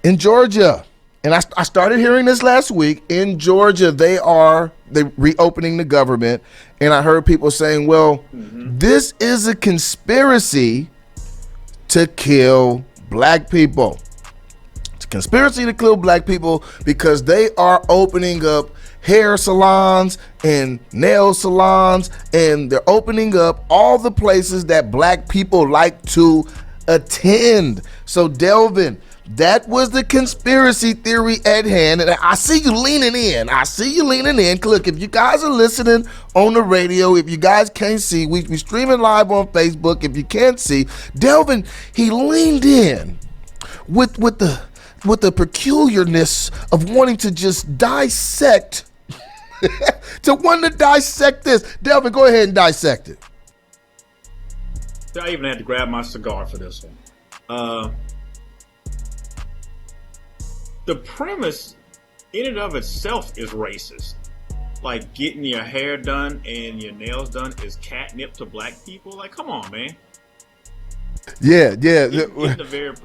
In Georgia, and I started hearing this last week. In Georgia, they reopening the government, and I heard people saying, "Well, this is a conspiracy to kill black people. It's a conspiracy to kill black people because they are opening up hair salons and nail salons, and they're opening up all the places that black people like to attend." So, Delvin, that was the conspiracy theory at hand. And I see you leaning in. Look, if you guys are listening on the radio, if you guys can't see, we streaming live on Facebook. If you can't see, Delvin, he leaned in with the peculiarness of wanting to just dissect, to want to dissect this. Delvin, go ahead and dissect it. I even had to grab my cigar for this one. The premise in and of itself is racist. Like, getting your hair done and your nails done is catnip to black people. Like, come on, man. Yeah.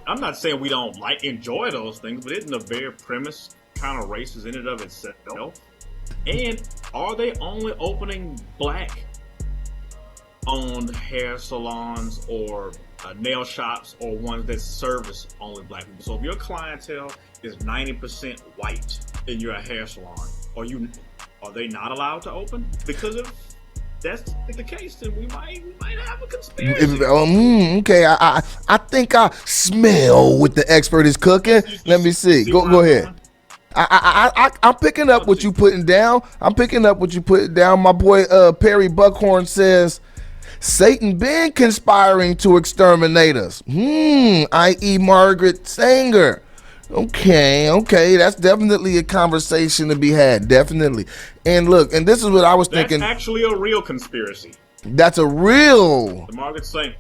I'm not saying we don't enjoy those things, but isn't the very premise kind of racist in and of itself? And are they only opening black-owned hair salons or nail shops, or ones that service only black people? So if your clientele is 90% white and you're a hair salon, are they not allowed to open? Because if that's the case, then we might have a conspiracy. Okay, I think I smell what the expert is cooking. Let me see. Go ahead. I'm picking up what you putting down. My boy Perry Buckhorn says, Satan been conspiring to exterminate us. I.e. Margaret Sanger. Okay, that's definitely a conversation to be had, definitely. And look, and this is what I was thinking. That's actually a real conspiracy. That's a real. The Margaret Sanger.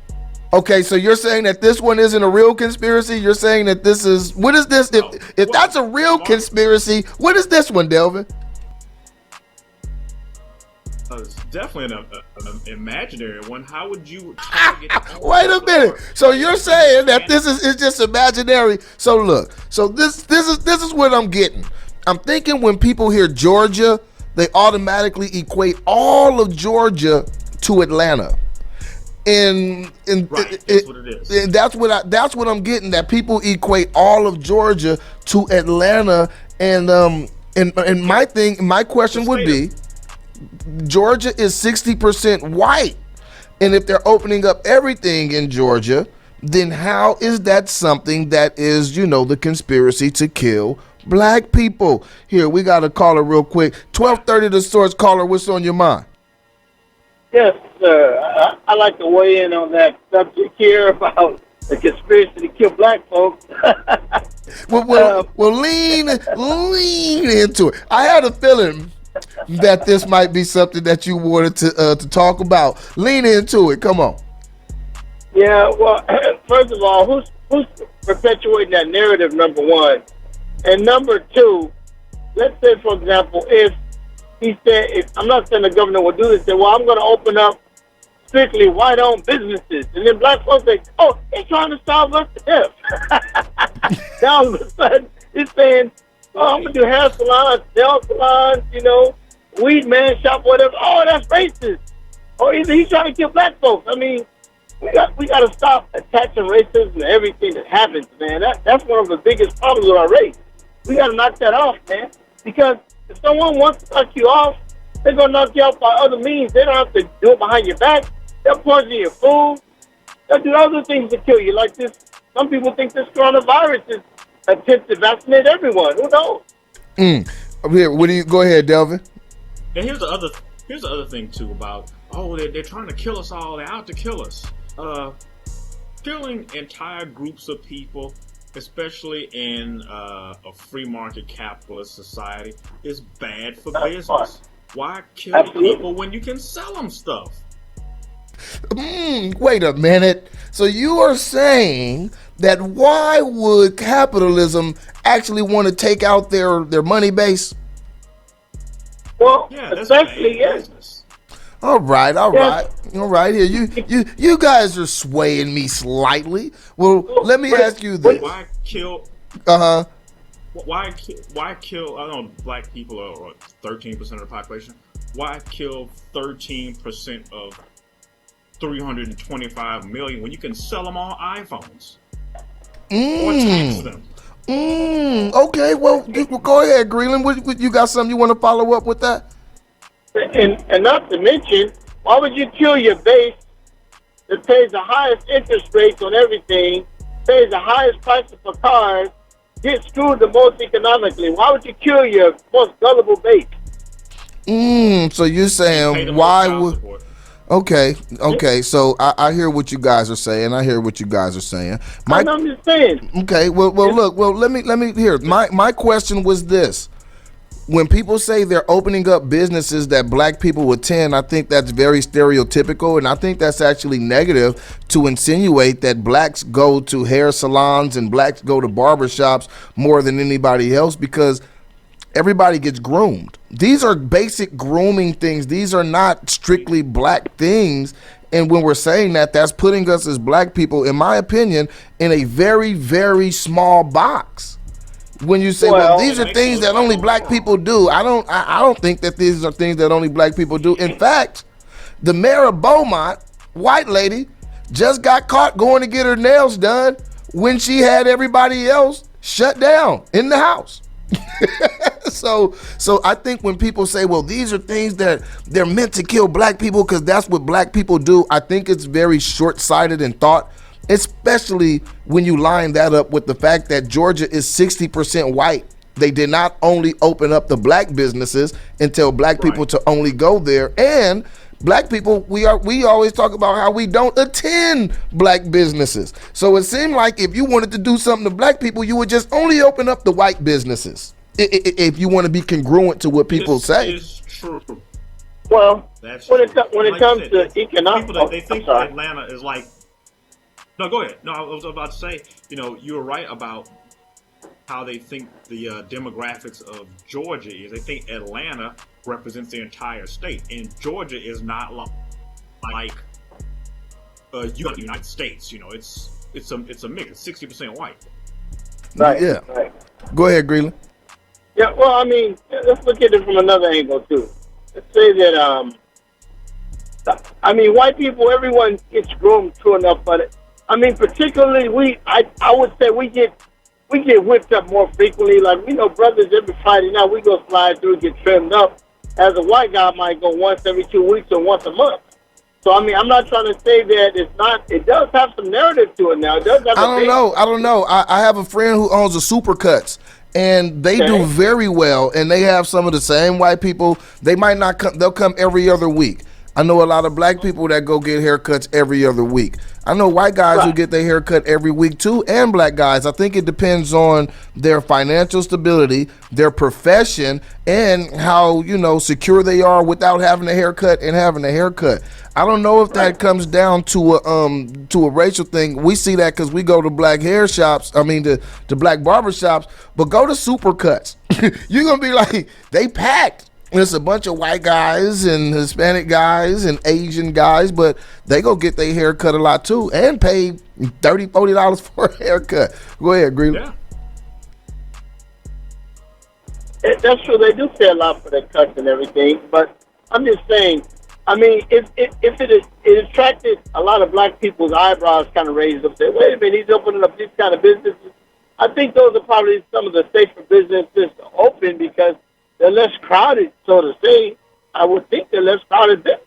Okay, so you're saying that this one isn't a real conspiracy? You're saying that this is, what is this? If that's a real conspiracy, what is this one, Delvin? It's definitely an imaginary one. How would you wait a minute? So you're saying that this is just imaginary? So look, this is what I'm getting. I'm thinking when people hear Georgia, they automatically equate all of Georgia to Atlanta. And right, that's what it is. That's what I'm getting. That people equate all of Georgia to Atlanta. And my question would be, Georgia is 60% white, and if they're opening up everything in Georgia, then how is that something that is, the conspiracy to kill black people? Here, we got a caller real quick. 1230 The Source. Caller, what's on your mind? Yes, sir. I like to weigh in on that subject here about the conspiracy to kill black folks. well, lean into it. I had a feeling that this might be something that you wanted to talk about. Lean into it. Come on. Yeah. Well, first of all, who's perpetuating that narrative? Number one, and number two. Let's say, for example, if he said, I'm not saying the governor will do this. Say, well, I'm going to open up strictly white-owned businesses, and then black folks say, "Oh, he's trying to starve us to death." Now all of a sudden, he's saying, "Oh, I'm gonna do hair salons, nail salons, weed man shop, whatever." Oh, that's racist. Or either he's trying to kill black folks. I mean, we got to stop attaching racism to everything that happens, man. That's one of the biggest problems with our race. We got to knock that off, man. Because if someone wants to knock you off, they're gonna knock you off by other means. They don't have to do it behind your back. They'll poison your food. They'll do other things to kill you, like this. Some people think this coronavirus is attempt to vaccinate everyone. Who knows? Here, go ahead, Delvin. And here's the other thing too about they're trying to kill us all. They're out to kill us. Killing entire groups of people, especially in a free market capitalist society, is bad for business. Why kill people when you can sell them stuff? Wait a minute. So you are saying that why would capitalism actually want to take out their money base? Well, yeah, that's especially yes. All right. Here, you guys are swaying me slightly. Well, let me ask you this: Why kill Uh-huh. Why kill? I don't know. Black people are 13% of the population. Why kill 13% of 325 million when you can sell them on iPhones or tax Mm. them? Okay, well, go ahead, Greenland. You got something you want to follow up with that? And not to mention, why would you kill your base that pays the highest interest rates on everything, pays the highest prices for cars, gets screwed the most economically? Why would you kill your most gullible base? So you're And pay saying the most why child would? support. Okay. So I hear what you guys are saying. I hear what you guys are saying. And I'm just saying. Okay. Well, look. Well, let me hear. My question was this: when people say they're opening up businesses that black people attend, I think that's very stereotypical, and I think that's actually negative to insinuate that blacks go to hair salons and blacks go to barbershops more than anybody else, because everybody gets groomed. These are basic grooming things. These are not strictly black things. And when we're saying that, that's putting us as black people, in my opinion, in a very, very small box. When you say, well, these are things that only black people do, I don't think that these are things that only black people do. In fact, the mayor of Beaumont, white lady, just got caught going to get her nails done when she had everybody else shut down in the house. So I think when people say, well, these are things that they're meant to kill black people because that's what black people do, I think it's very short-sighted in thought, especially when you line that up with the fact that Georgia is 60% white. They did not only open up the black businesses and tell black people to only go there, and black people, we always talk about how we don't attend black businesses. So it seemed like if you wanted to do something to black people, you would just only open up the white businesses. If you want to be congruent to what people say. Is true. Well, That's when it like comes said, to economic, they think Atlanta is like. No, go ahead. No, I was about to say, you were right about how they think the demographics of Georgia is. They think Atlanta represents the entire state, and Georgia is not like United States. It's a mix. It's 60% white. Right. Yeah. Right. Go ahead, Greenland. Yeah. Well, I mean, let's look at it from another angle too. Let's say that white people, everyone gets groomed true enough, but particularly I would say we get whipped up more frequently. Like, brothers, every Friday night we go slide through, get trimmed up. As a white guy, I might go once every 2 weeks or once a month. So I'm not trying to say that it's not. It does have some narrative to it now. It does have. I don't know. I have a friend who owns a Supercuts, and they do very well. And they have some of the same white people. They might not come. They'll come every other week. I know a lot of black people that go get haircuts every other week. I know white guys who get their haircut every week too, and black guys. I think it depends on their financial stability, their profession, and how secure they are without having a haircut and having a haircut. I don't know if that comes down to a racial thing. We see that because we go to black hair shops. To black barber shops. But go to Supercuts. You're gonna be like, they packed. It's a bunch of white guys and Hispanic guys and Asian guys, but they go get their hair cut a lot too and pay $30, $40 for a haircut. Go ahead, Greenland. Yeah. That's true. They do pay a lot for their cuts and everything, but I'm just saying, if it attracted a lot of black people's eyebrows kind of raised up, say, wait a minute, he's opening up these kind of businesses. I think those are probably some of the safer businesses to open because they're less crowded, so to say. I would think they're less crowded there.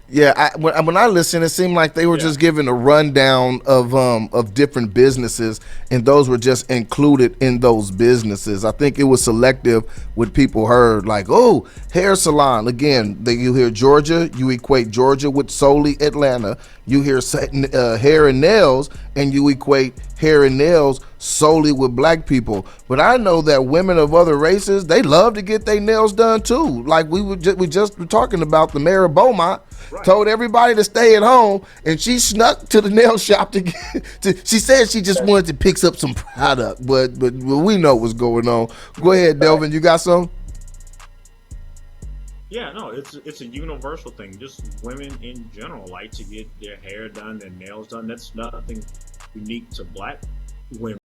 Yeah, when I listened, it seemed like they were just giving a rundown of different businesses, and those were just included in those businesses. I think it was selective what people heard, like, oh, hair salon. Again, you hear Georgia, you equate Georgia with solely Atlanta. You hear hair and nails, and you equate hair and nails solely with black people. But I know that women of other races, they love to get their nails done too. Like we just were talking about, the mayor of Beaumont told everybody to stay at home, and she snuck to the nail shop to get. She said she just wanted to pick up some product, but we know what's going on. Go ahead, Delvin. You got some? Yeah, no, it's a universal thing. Just women in general like to get their hair done, their nails done. That's nothing unique to black women.